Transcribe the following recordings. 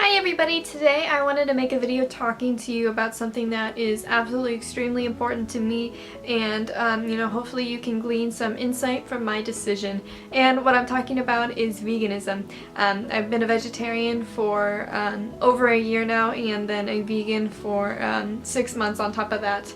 Hi everybody! Today I wanted to make a video talking to you about something that is absolutely extremely important to me, and hopefully you can glean some insight from my decision. And what I'm talking about is veganism. I've been a vegetarian for over a year now, and then a vegan for 6 months on top of that.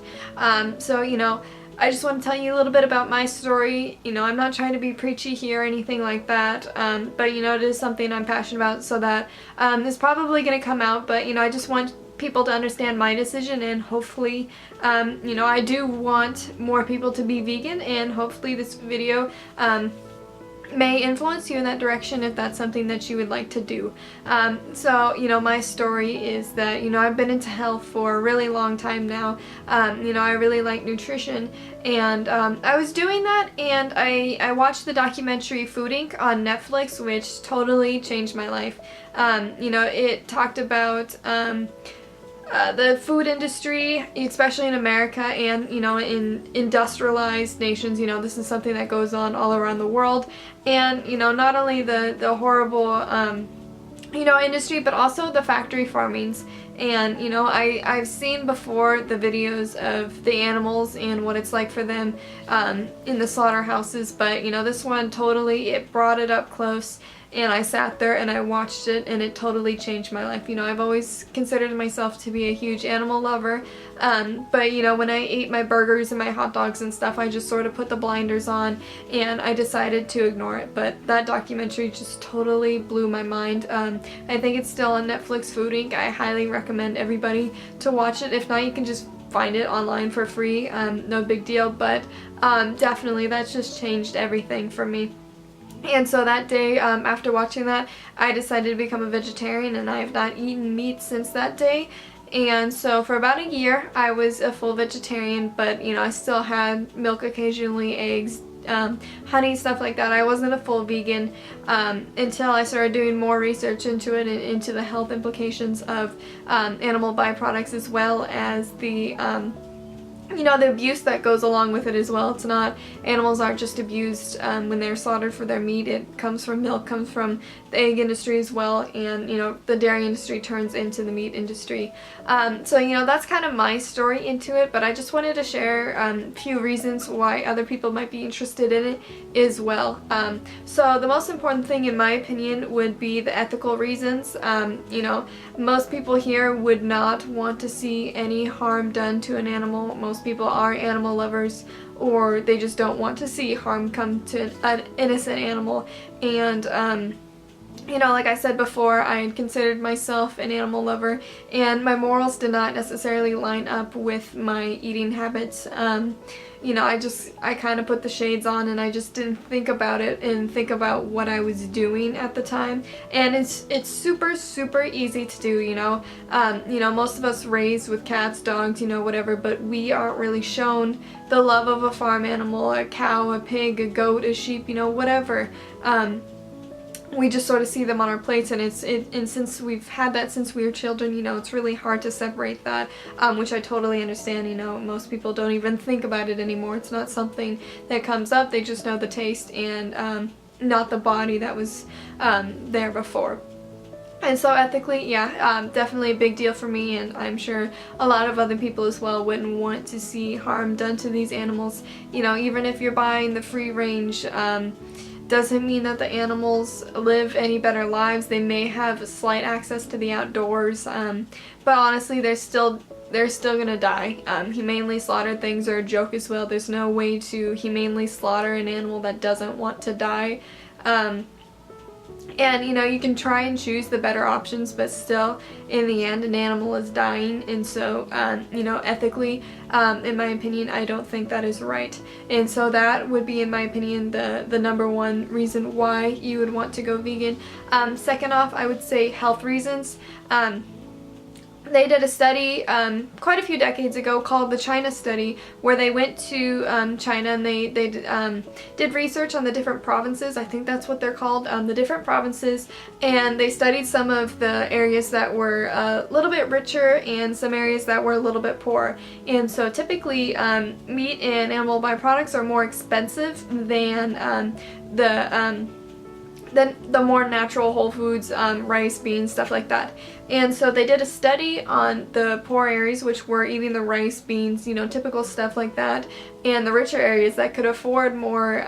I just want to tell you a little bit about my story. I'm not trying to be preachy here or anything like that, but it is something I'm passionate about, so that it's probably going to come out, but I just want people to understand my decision, and hopefully I do want more people to be vegan, and hopefully this video may influence you in that direction if that's something that you would like to do. My story is that, I've been into health for a really long time now. I really like nutrition, and I was doing that, and I watched the documentary Food Inc. on Netflix, which totally changed my life. It talked about the food industry, especially in America and, in industrialized nations. This is something that goes on all around the world. And, not only the horrible, industry, but also the factory farmings. And, I've seen before the videos of the animals and what it's like for them in the slaughterhouses, but, this one totally, it brought it up close. And I sat there and I watched it, and it totally changed my life. I've always considered myself to be a huge animal lover, but when I ate my burgers and my hot dogs and stuff, I just sort of put the blinders on and I decided to ignore it. But that documentary just totally blew my mind. I think it's still on Netflix, Food Inc. I highly recommend everybody to watch it. If not, you can just find it online for free. No big deal, but definitely that's just changed everything for me. And so that day, after watching that, I decided to become a vegetarian, and I have not eaten meat since that day. And so for about a year, I was a full vegetarian, but I still had milk occasionally, eggs, honey, stuff like that. I wasn't a full vegan until I started doing more research into it and into the health implications of animal byproducts, as well as the the abuse that goes along with it as well. It's not, animals aren't just abused when they're slaughtered for their meat. It comes from milk, comes from the egg industry as well, and the dairy industry turns into the meat industry. That's kind of my story into it, but I just wanted to share a few reasons why other people might be interested in it as well. So the most important thing, in my opinion, would be the ethical reasons. Most people here would not want to see any harm done to an animal. Most people are animal lovers, or they just don't want to see harm come to an innocent animal. And like I said before, I considered myself an animal lover, and my morals did not necessarily line up with my eating habits. I kind of put the shades on, and I just didn't think about it and think about what I was doing at the time. And it's super, super easy to do, most of us raised with cats, dogs, whatever, but we aren't really shown the love of a farm animal, a cow, a pig, a goat, a sheep, whatever. We just sort of see them on our plates, and and since we've had that since we were children, it's really hard to separate that, which I totally understand. Most people don't even think about it anymore. It's not something that comes up. They just know the taste and not the body that was there before. And so ethically, yeah, definitely a big deal for me, and I'm sure a lot of other people as well wouldn't want to see harm done to these animals. Even if you're buying the free range, doesn't mean that the animals live any better lives. They may have slight access to the outdoors, but honestly, they're still gonna die. Humanely slaughtered things are a joke as well. There's no way to humanely slaughter an animal that doesn't want to die. And you can try and choose the better options, but still, in the end, an animal is dying. And so, ethically, in my opinion, I don't think that is right. And so that would be, in my opinion, the number one reason why you would want to go vegan. Second off, I would say health reasons. They did a study quite a few decades ago called the China Study, where they went to China, and they did research on the different provinces. I think that's what they're called, the different provinces, and they studied some of the areas that were a little bit richer and some areas that were a little bit poor. And so typically meat and animal byproducts are more expensive than the more natural whole foods, rice, beans, stuff like that. And so they did a study on the poor areas, which were eating the rice, beans, you know, typical stuff like that, and the richer areas that could afford more,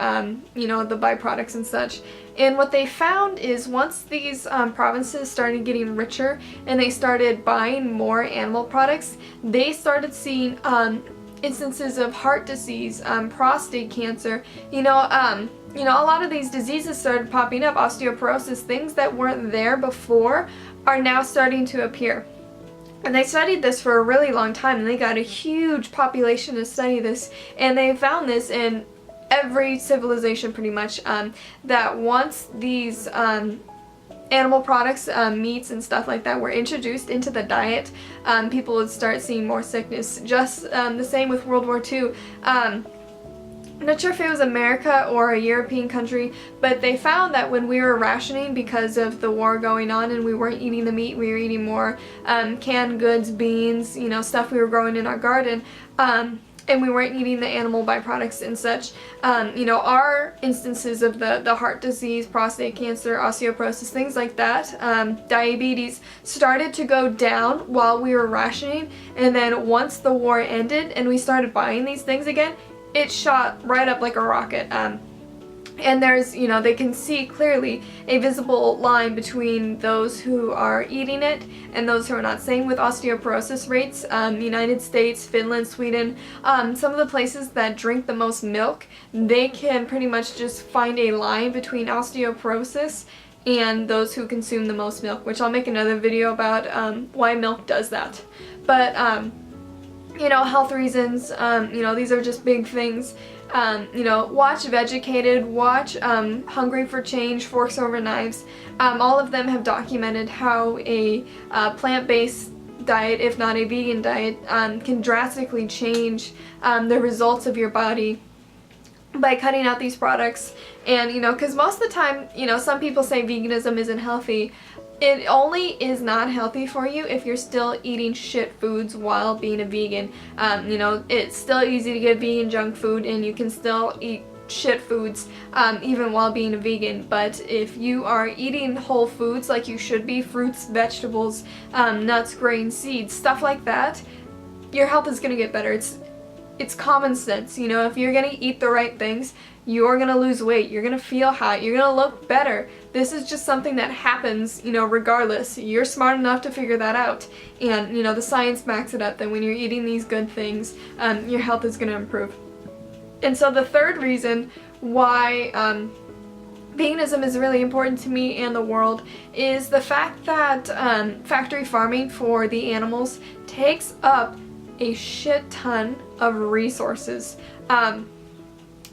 you know, the byproducts and such. And what they found is once these provinces started getting richer and they started buying more animal products, they started seeing instances of heart disease, prostate cancer, you know, a lot of these diseases started popping up, osteoporosis, things that weren't there before are now starting to appear. And they studied this for a really long time, and they got a huge population to study this, and they found this in every civilization pretty much, that once these animal products, meats and stuff like that were introduced into the diet, people would start seeing more sickness. Just the same with World War II. I'm not sure if it was America or a European country, but they found that when we were rationing because of the war going on and we weren't eating the meat, we were eating more canned goods, beans, you know, stuff we were growing in our garden, and we weren't eating the animal byproducts and such, you know, our instances of the heart disease, prostate cancer, osteoporosis, things like that, diabetes, started to go down while we were rationing. And then once the war ended and we started buying these things again, it shot right up like a rocket. And there's, you know, they can see clearly a visible line between those who are eating it and those who are not. Same with osteoporosis rates. United States, Finland, Sweden, some of the places that drink the most milk, they can pretty much just find a line between osteoporosis and those who consume the most milk, which I'll make another video about why milk does that. But you know, health reasons, you know, these are just big things. You know, watch Vegucated, watch Hungry for Change, Forks Over Knives. All of them have documented how a plant-based diet, if not a vegan diet, can drastically change the results of your body by cutting out these products. And, you know, because most of the time, you know, some people say veganism isn't healthy. It only is not healthy for you if you're still eating shit foods while being a vegan. You know, it's still easy to get vegan junk food and you can still eat shit foods even while being a vegan. But if you are eating whole foods like you should be, fruits, vegetables, nuts, grains, seeds, stuff like that, your health is going to get better. It's common sense, you know, if you're going to eat the right things, you're going to lose weight, you're going to feel hot, you're going to look better. This is just something that happens, you know, regardless. You're smart enough to figure that out. And, you know, the science backs it up that when you're eating these good things, your health is going to improve. And so the third reason why veganism is really important to me and the world is the fact that factory farming for the animals takes up a shit ton of resources.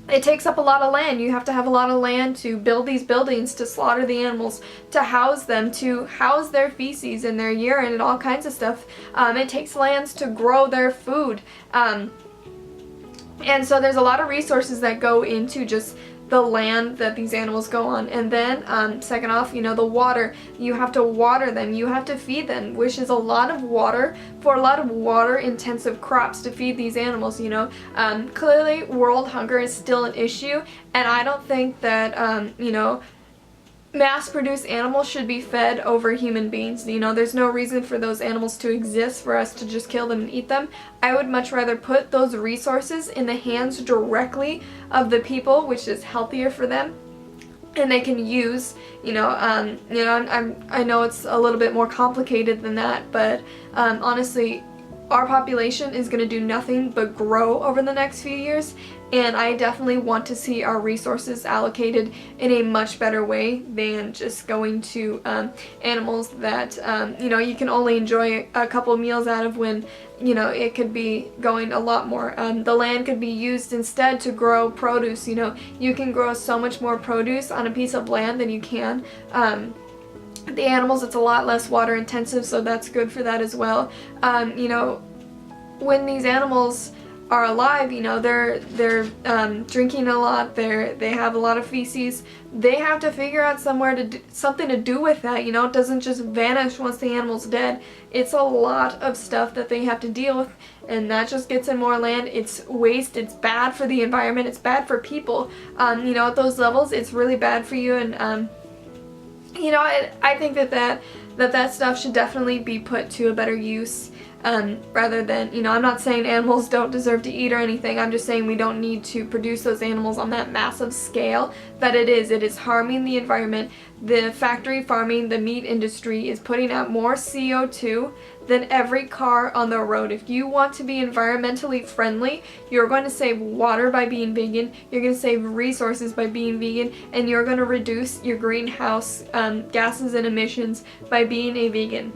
It takes up a lot of land. You have to have a lot of land to build these buildings, to slaughter the animals, to house them, to house their feces and their urine and all kinds of stuff. It takes lands to grow their food. And so there's a lot of resources that go into just the land that these animals go on. And then second off, you know, the water. You have to water them, you have to feed them, which is a lot of water for a lot of water intensive crops to feed these animals, you know. Clearly world hunger is still an issue, and I don't think that you know, mass-produced animals should be fed over human beings. You know, there's no reason for those animals to exist for us to just kill them and eat them. I would much rather put those resources in the hands directly of the people, which is healthier for them, and they can use, you know, I know it's a little bit more complicated than that, but honestly, our population is going to do nothing but grow over the next few years, and I definitely want to see our resources allocated in a much better way than just going to animals that, you know, you can only enjoy a couple meals out of, when, you know, it could be going a lot more. The land could be used instead to grow produce. You know, you can grow so much more produce on a piece of land than you can the animals. It's a lot less water intensive, so that's good for that as well. You know, when these animals are alive, you know, they're drinking a lot, they have a lot of feces. They have to figure out something to do with that. You know, it doesn't just vanish once the animal's dead. It's a lot of stuff that they have to deal with, and that just gets in more land. It's waste, it's bad for the environment, it's bad for people. You know, at those levels, it's really bad for you, and you know, I think that stuff should definitely be put to a better use, rather than, you know, I'm not saying animals don't deserve to eat or anything, I'm just saying we don't need to produce those animals on that massive scale that it is harming the environment. The factory farming, the meat industry is putting out more CO2 than every car on the road. If you want to be environmentally friendly, you're going to save water by being vegan, you're going to save resources by being vegan, and you're going to reduce your greenhouse gases and emissions by being a vegan.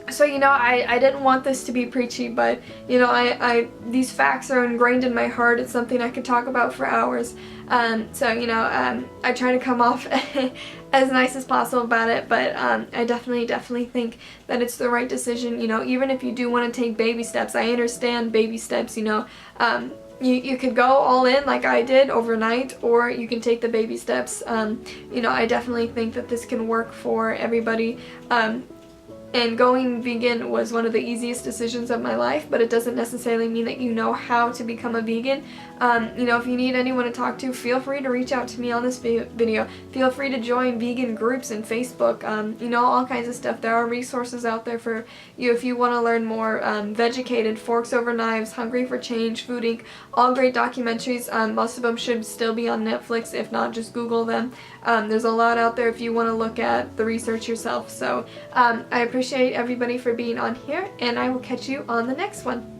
So, you know, I didn't want this to be preachy, but, you know, these facts are ingrained in my heart. It's something I could talk about for hours. So, you know, I try to come off as nice as possible about it, but I definitely think that it's the right decision. You know, even if you do want to take baby steps, I understand baby steps, you know. You could go all in like I did overnight, or you can take the baby steps. You know, I definitely think that this can work for everybody. And going vegan was one of the easiest decisions of my life, but it doesn't necessarily mean that you know how to become a vegan. You know, if you need anyone to talk to, feel free to reach out to me on this video. Feel free to join vegan groups in Facebook, you know, all kinds of stuff. There are resources out there for you if you want to learn more. Vegucated, Forks Over Knives, Hungry for Change, Food Inc., all great documentaries. Most of them should still be on Netflix. If not, just Google them. There's a lot out there if you want to look at the research yourself. So I appreciate everybody for being on here, and I will catch you on the next one.